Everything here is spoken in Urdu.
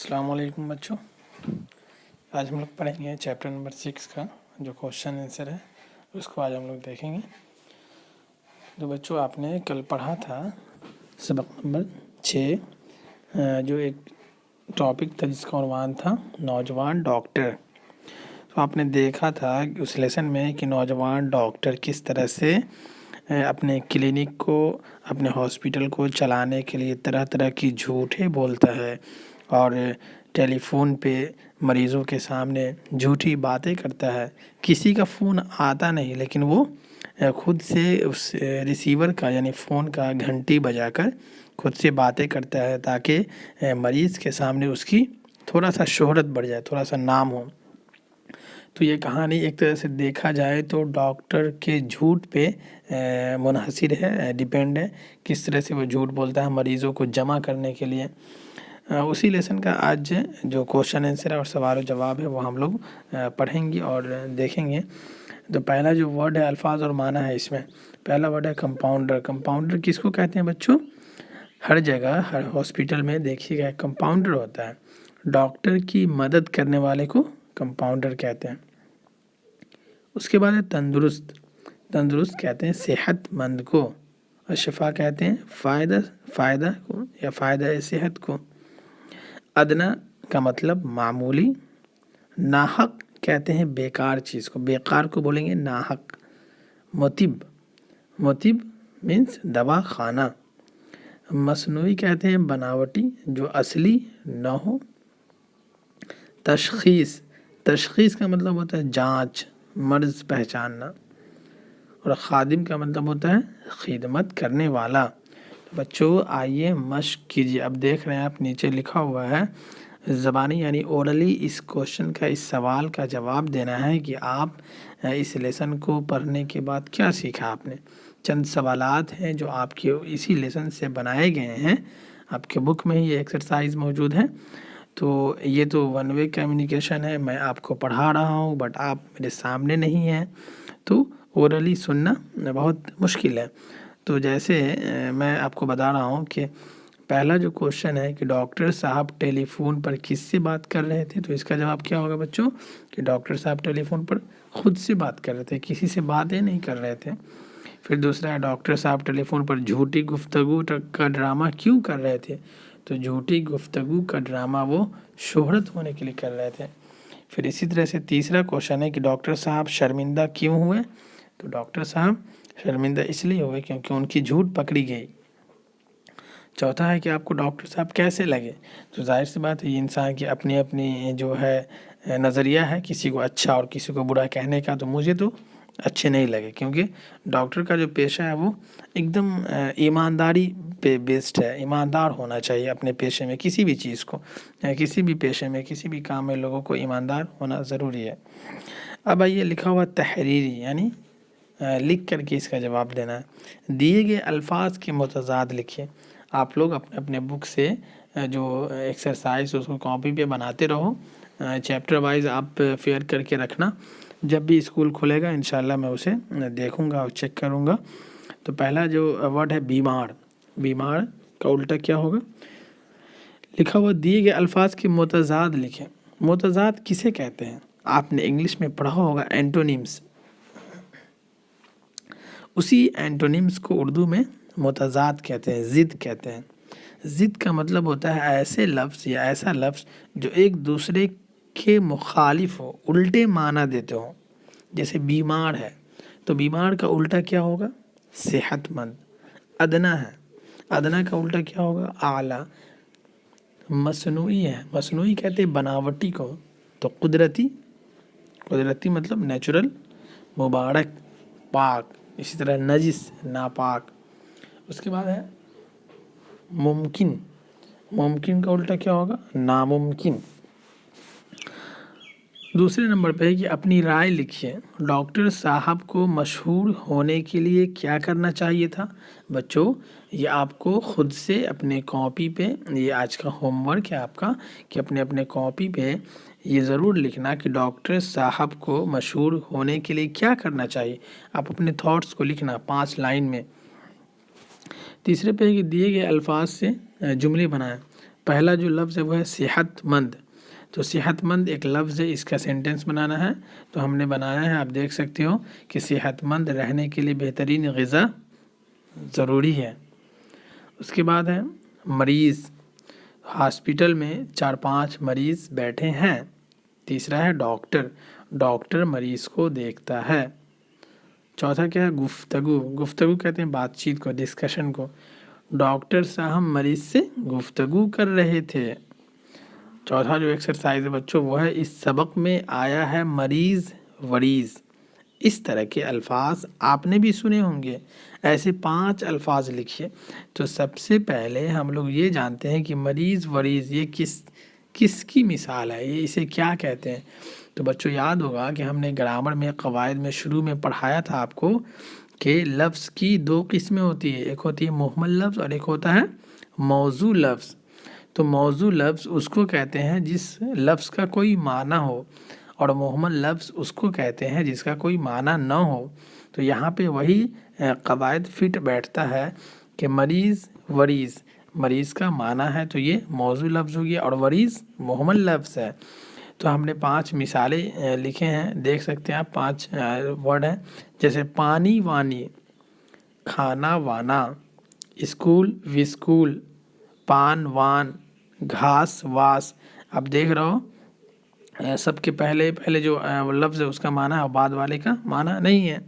السلام علیکم بچوں، آج ہم لوگ پڑھیں گے چیپٹر نمبر 6 کا جو کوشچن آنسر ہے اس کو آج ہم لوگ دیکھیں گے۔ تو بچوں آپ نے کل پڑھا تھا سبق نمبر 6 جو ایک ٹاپک تھا جس کا عنوان تھا نوجوان ڈاکٹر۔ تو آپ نے دیکھا تھا اس لیسن میں کہ نوجوان ڈاکٹر کس طرح سے اپنے کلینک کو اپنے ہاسپٹل کو چلانے کے لیے طرح طرح کی جھوٹیں بولتا ہے اور ٹیلی فون پہ مریضوں کے سامنے جھوٹی باتیں کرتا ہے۔ کسی کا فون آتا نہیں لیکن وہ خود سے اس ریسیور کا یعنی فون کا گھنٹی بجا کر خود سے باتیں کرتا ہے تاکہ مریض کے سامنے اس کی تھوڑا سا شہرت بڑھ جائے، تھوڑا سا نام ہو۔ تو یہ کہانی ایک طرح سے دیکھا جائے تو ڈاکٹر کے جھوٹ پہ منحصر ہے، ڈیپینڈ ہے کس طرح سے وہ جھوٹ بولتا ہے مریضوں کو جمع کرنے کے لیے۔ اسی لیسن کا آج جو کوشچن آنسر ہے اور سوال و جواب ہے وہ ہم لوگ پڑھیں گے اور دیکھیں گے۔ تو پہلا جو ورڈ ہے الفاظ اور معنی ہے اس میں پہلا ورڈ ہے کمپاؤنڈر۔ کمپاؤنڈر کس کو کہتے ہیں بچوں؟ ہر جگہ ہر ہاسپٹل میں دیکھیے گا کمپاؤنڈر ہوتا ہے، ڈاکٹر کی مدد کرنے والے کو کمپاؤنڈر کہتے ہیں۔ اس کے بعد ہے تندرست۔ تندرست کہتے ہیں صحت مند کو، اور شفا کہتے ہیں فائدہ کو یا فائدہ صحت کو۔ ادنا کا مطلب معمولی۔ ناحق کہتے ہیں بیکار چیز کو، بیکار کو بولیں گے ناحق۔ مطب مینس دوا خانہ۔ مصنوعی کہتے ہیں بناوٹی جو اصلی نہ ہو۔ تشخیص کا مطلب ہوتا ہے جانچ، مرض پہچاننا۔ اور خادم کا مطلب ہوتا ہے خدمت کرنے والا۔ بچوں آئیے مشق کیجیے۔ اب دیکھ رہے ہیں آپ نیچے لکھا ہوا ہے زبانی یعنی اورلی اس کوشچن کا، اس سوال کا جواب دینا ہے کہ آپ اس لیسن کو پڑھنے کے بعد کیا سیکھا آپ نے۔ چند سوالات ہیں جو آپ کے اسی لیسن سے بنائے گئے ہیں، آپ کے بک میں یہ ایکسرسائز موجود ہے۔ تو یہ تو ون وے کمیونیکیشن ہے، میں آپ کو پڑھا رہا ہوں بٹ آپ میرے سامنے نہیں ہیں، تو اورلی سننا بہت مشکل ہے۔ تو جیسے میں آپ کو بتا رہا ہوں کہ پہلا جو کوشچن ہے کہ ڈاکٹر صاحب ٹیلی فون پر کس سے بات کر رہے تھے، تو اس کا جواب کیا ہوگا بچوں کہ ڈاکٹر صاحب ٹیلی فون پر خود سے بات کر رہے تھے، کسی سے باتیں نہیں کر رہے تھے۔ پھر دوسرا ہے ڈاکٹر صاحب ٹیلی فون پر جھوٹی گفتگو کا ڈرامہ کیوں کر رہے تھے، تو جھوٹی گفتگو کا ڈرامہ وہ شہرت ہونے کے لیے کر رہے تھے۔ پھر اسی طرح سے تیسرا کوشچن ہے کہ ڈاکٹر صاحب شرمندہ کیوں ہوئے، تو ڈاکٹر صاحب شرمندہ اس لیے ہوئے کیونکہ ان کی جھوٹ پکڑی گئی۔ چوتھا ہے کہ آپ کو ڈاکٹر صاحب کیسے لگے، تو ظاہر سی بات ہے یہ انسان کی اپنی اپنی جو ہے نظریہ ہے، کسی کو اچھا اور کسی کو برا کہنے کا۔ تو مجھے تو اچھے نہیں لگے کیونکہ ڈاکٹر کا جو پیشہ ہے وہ ایک دم ایمانداری پہ بیسڈ ہے، ایماندار ہونا چاہیے اپنے پیشے میں، کسی بھی چیز کو، کسی بھی پیشے میں کسی بھی کام میں لوگوں کو ایماندار ہونا ضروری ہے۔ اب یہ لکھا ہوا تحریری یعنی لکھ کر کے اس کا جواب دینا ہے۔ دیے گئے الفاظ کے متضاد لکھیں۔ آپ لوگ اپنے اپنے بک سے جو ایکسرسائز اس کو کاپی پہ بناتے رہو، چیپٹر وائز آپ فیئر کر کے رکھنا، جب بھی اسکول کھلے گا انشاءاللہ میں اسے دیکھوں گا اور چیک کروں گا۔ تو پہلا جو ورڈ ہے بیمار۔ بیمار کا الٹا کیا ہوگا، لکھا ہوا دیے گئے الفاظ کے متضاد لکھیں۔ متضاد کسے کہتے ہیں، آپ نے انگلش میں پڑھا ہوگا اینٹونیمز، اسی اینٹونیمز کو اردو میں متضاد کہتے ہیں، ضد کہتے ہیں۔ ضد کا مطلب ہوتا ہے ایسے لفظ یا ایسا لفظ جو ایک دوسرے کے مخالف ہو، الٹے معنی دیتے ہوں۔ جیسے بیمار ہے تو بیمار کا الٹا کیا ہوگا، صحت مند۔ ادنا ہے، ادنا کا الٹا کیا ہوگا، اعلیٰ۔ مصنوعی ہے، مصنوعی کہتے ہیں بناوٹی کو، تو قدرتی۔ قدرتی مطلب نیچرل، مبارک، پاک۔ اسی طرح نجس ناپاک۔ اس کے بعد ہے ممکن۔ ممکن کا الٹا کیا ہوگا، ناممکن۔ دوسرے نمبر پہ ہے کہ اپنی رائے لکھیے۔ ڈاکٹر صاحب کو مشہور ہونے کے لیے کیا کرنا چاہیے تھا، بچوں یہ آپ کو خود سے اپنے کاپی پہ، یہ آج کا ہوم ورک ہے آپ کا کہ اپنے اپنے کاپی پہ یہ ضرور لکھنا کہ ڈاکٹر صاحب کو مشہور ہونے کے لیے کیا کرنا چاہیے۔ آپ اپنے تھاٹس کو لکھنا 5 لائن میں۔ تیسرے پہ ہے کہ دیے گئے الفاظ سے جملے بنائیں۔ پہلا جو لفظ ہے وہ ہے صحت مند. تو صحت مند ایک لفظ ہے, اس کا سینٹنس بنانا ہے. تو ہم نے بنایا ہے, آپ دیکھ سکتے ہو کہ صحت مند رہنے کے لیے بہترین غذا ضروری ہے. اس کے بعد ہے مریض. ہاسپٹل میں 4-5 مریض بیٹھے ہیں. تیسرا ہے ڈاکٹر. ڈاکٹر مریض کو دیکھتا ہے. چوتھا کیا ہے گفتگو. گفتگو کہتے ہیں بات چیت کو, ڈسکشن کو. ڈاکٹر صاحب مریض سے گفتگو کر رہے تھے. چوتھا جو ایکسرسائز ہے بچوں وہ ہے اس سبق میں آیا ہے مریض وریض. اس طرح کے الفاظ آپ نے بھی سنے ہوں گے. ایسے 5 الفاظ لکھیے. تو سب سے پہلے ہم لوگ یہ جانتے ہیں کہ مریض وریض یہ کس کی مثال ہے, یہ اسے کیا کہتے ہیں. تو بچوں یاد ہوگا کہ ہم نے گرامر میں قواعد میں شروع میں پڑھایا تھا آپ کو کہ لفظ کی 2 قسمیں ہوتی ہے. ایک ہوتی ہے مہمل لفظ اور ایک ہوتا ہے موضوع لفظ. تو موضوع لفظ اس کو کہتے ہیں جس لفظ کا کوئی معنی ہو, اور مہمل لفظ اس کو کہتے ہیں جس کا کوئی معنی نہ ہو. تو یہاں پہ وہی قواعد فٹ بیٹھتا ہے کہ مریض وریض, مریض کا معنی ہے تو یہ موضوع لفظ ہو گیا, اور وریض مہمل لفظ ہے. تو ہم نے 5 مثالیں لکھے ہیں, دیکھ سکتے ہیں آپ. 5 ورڈ ہیں جیسے پانی وانی, کھانا وانا, اسکول وسکول, پان وان, گھاس واس. اب دیکھ رہے ہو سب کے پہلے جو لفظ ہے اس کا معنی ہے اور بعد والے کا معنی نہیں ہے.